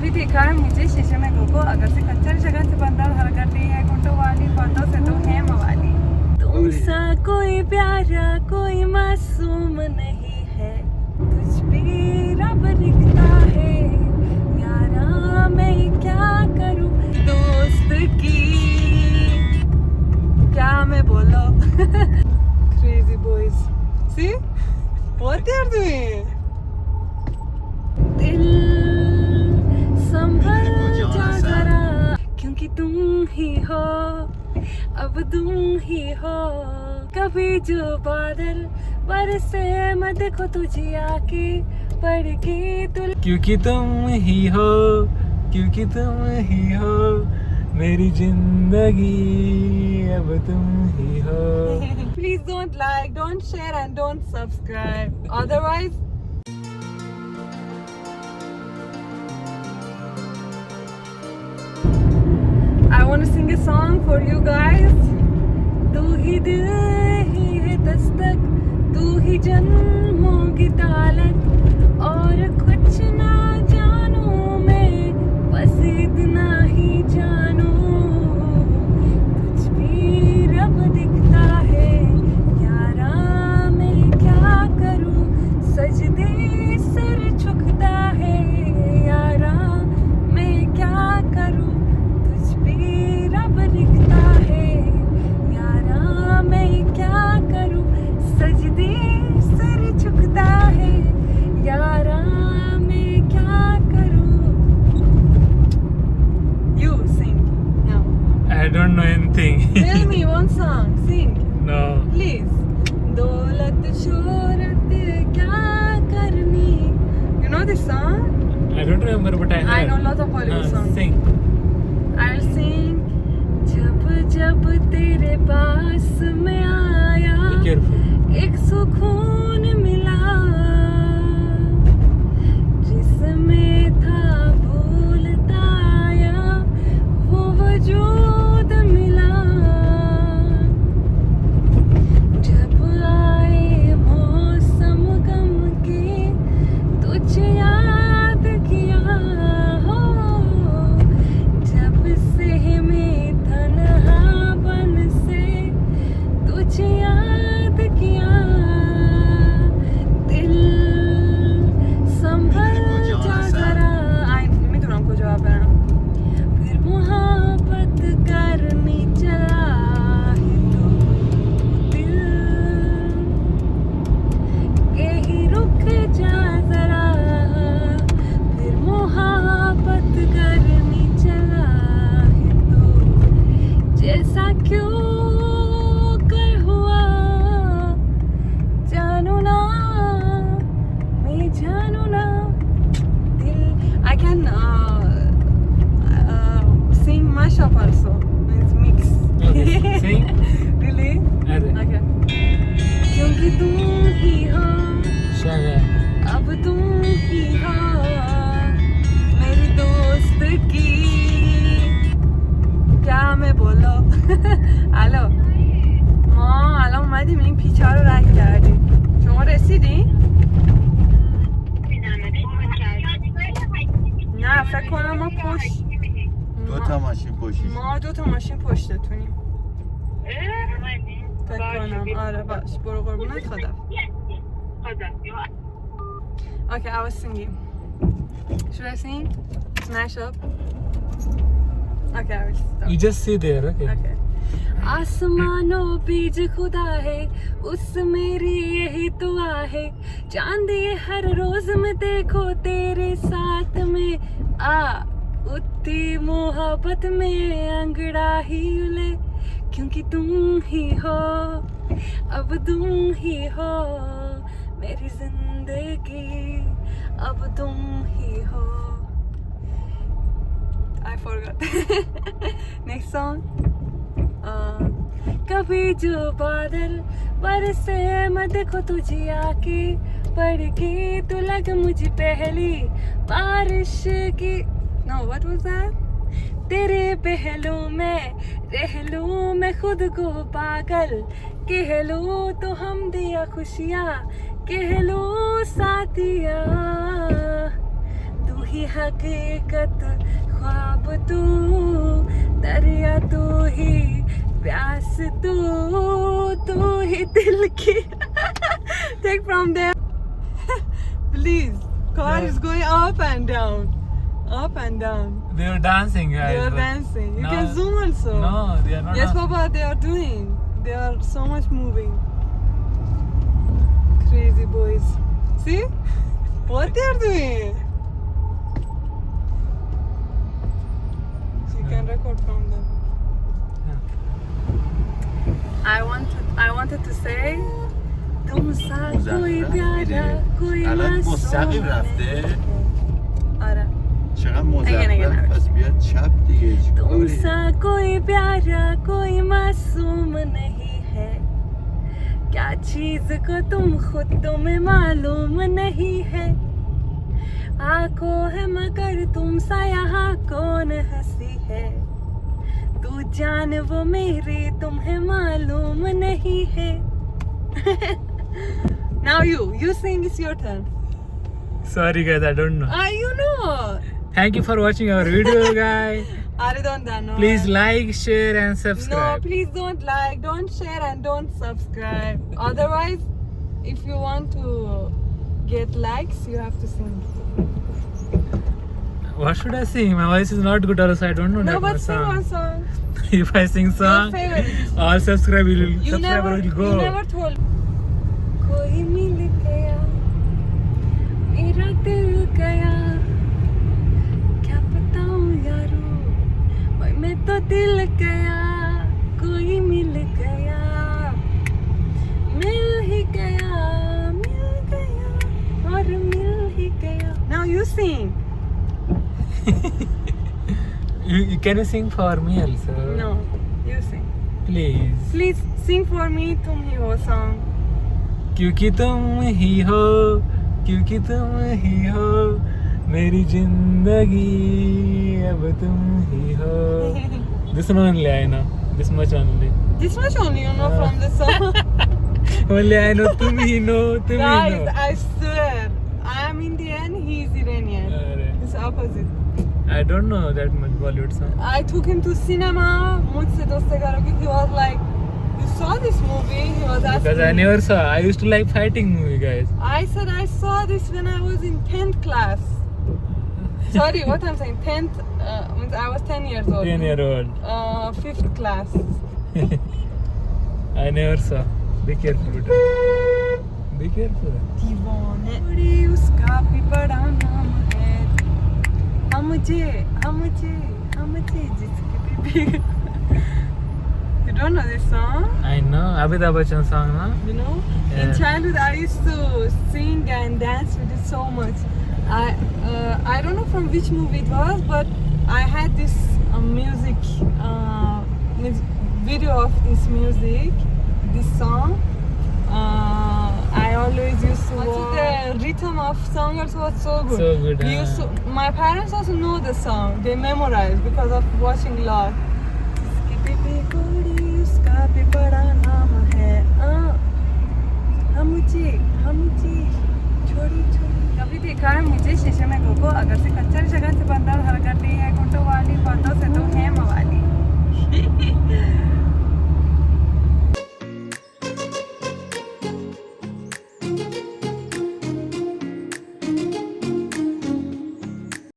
भी देखा है मुझे शीशे में गोको अगर से कच्चर जगह से बंदर हरकत है गुंडो वाली बातों से तो है मवाली। तुमसा कोई प्यारा कोई मासूम नहीं है, तुझ पे रब लिखता है यारा मैं क्या करूं दोस्त की क्या मैं बोलो। Crazy boys, see what they are doing? दिल संभल जा जरा क्योंकि तुम ही हो अब तुम ही हो। कभी जो बादल बरसे मैं देखो तुझे आके पढ़ के तुल क्योंकि तुम ही हो क्योंकि तुम ही हो मेरी जिंदगी अब तुम ही हो। Please don't like, don't share and don't subscribe. Otherwise I want to sing a song for you guys. तू ही दिल ही है दस्तक, तू ही जन्मों की तालत और कुछ ना जानूं मैं बस इतना ही जानूं तुझ भी रब दिखता है यारा मैं क्या करूं सजदे सर झुकता है यारा मैं क्या करूं तुझ भी रब दिखता है यारा मैं क्या करूं सजदे सर झुकता है यारा मैं क्या करूं। You sing now. I don't know anything. Tell me one song. Sing. No. Please. दौलत शोहरत क्या करनी. You know this song? I don't remember, but I heard. I know lots of Bollywood songs. Sing. I'll sing. जब जब तेरे पास मैं आया Be careful. एक सुकून मिला जिसमें था भूलता आया वो वजूद मिला। जब आए मौसम गम के तुझे याद किया हो जब से मैं तन्हापन से तुझे याद किया दिल संभल जा जरा। मैं तो हमको जवाब है फिर मोहब्बत करनी चला है तो दिल यही रुक जा जरा फिर मोहब्बत करनी चला है तो जैसा क्यों कर हुआ जानू ना मैं जानू ना दिल। I can sing mashup also. It's mix. Okay, sing. Really? अरे Okay. क्योंकि तुम ही हो शागा अब तुम ही हो मेरी दोस्त की क्या मैं बोलो। الو ما الان اومدیم این پیچه رو رد کردیم. شما رسیدین؟ نه فکر کنم ما پشت دو تا ماشین پشتیش. ما 2 تا ماشین پشتتونیم فکر کنم. آره باش برو قربونت خدا. Okay, I was singing. Should I sing? Smash up? Okay, I will stop. You just sit there, okay? Okay. आसमानों बीज खुदा है उस मेरी यही दुआ है चांद ये हर रोज में देखो तेरे साथ में आ उतनी मोहब्बत में अंगड़ा ही उले क्योंकि तुम ही हो अब तुम ही हो मेरी जिंदगी अब तुम ही हो। I forgot. Next song. कभी जो बादल बरसे मैं देखो तुझे आके पढ़ के तो लग मुझे पहली बारिश की। No, what was that? तेरे पहलू में रह लूं मैं खुद को पागल कह लूं तो हम दिया खुशियाँ कह लूं साथिया तू ही हकीकत ख्वाब तू, दरिया तू ही प्यास तू ही दिल की. Take from there. Please, car is going up and down. Up and down. They are dancing, guys. They are but- dancing. You No. can zoom also. No, they are not. Yes, dancing. Papa, they are doing. They are so much moving. Crazy boys. See? What they are doing? You can record from them. I wanted to say तुमसा कोई प्यारा कोई الان मासूम مستقیم رفته. آره چقدر اگه مزخرف. پس بیاد چپ دیگه. چیکاری؟ तुमसा कोई प्यारा कोई मासूम नहीं है, क्या चीज को तुम खुद तुम्हें मालूम नहीं है. आंखों है मगर तुम सा यहाँ कौन हंसी है, तू जान वो मेरी तुम्हें मालूम नहीं है. Now you sing, it's your turn. Sorry, guys, I don't know. You know. Thank you for watching our video, guys. I don't know. Please like, share, and No, subscribe. please don't like, don't share, and don't subscribe. Otherwise, if you want to get likes, you have to sing. What should I sing? My voice is not good, also I don't know No, that but much sing one song. song. If I sing song, favorite. all subscriber will You subscriber will go. never told. कोई मिल गया, मेरा दिल गया, क्या बताऊं यारो, ओए मैं तो दिल गया, कोई मिल गया, मिल ही गया और मिल ही गया. Now you sing. Can you sing for me also? No, you sing. Please. Please sing for me. तुम ही हो song. क्योंकि तुम ही हो, क्योंकि तुम ही हो, मेरी जिंदगी अब तुम ही हो. This one only I know. This much only. This much only you know from the song. Only I know. तुम ही know. तुम ही Guys, know. I swear, I am Indian, he is Iranian. अरे, It's opposite. I don't know that much Bollywood song. I took him to cinema. मुझसे दोस्ती करोगे? He was like, you saw this movie? He was asking. Because I never saw. I used to like fighting movie, guys. I said I saw this when I was in 10th class. Sorry, what I'm saying, 10th, means I was 10 years old. 10-year-old. 5th class. I never saw. Be careful. Better. Be careful. दीवाने बड़ी उसका भी बड़ा नाम है, हम मुझे जिसके भी. You don't know this song? I know. Amitabh Bachchan song, no? You know? Yeah. In childhood, I used to sing and dance with it so much. I don't know from which movie it was, but I had this music video of this music, this song. I always used to watch. The rhythm of song also was so good. So good, We huh? used to, my parents also know the song. They memorized because of watching a lot. जिसकी भी कोड़ी उसका भी बड़ा नाम है. हम छोड़ी छोड़ी. कभी देखा है मुझे शीशे में गोगो, अगर से कच्चा जगह से बंदा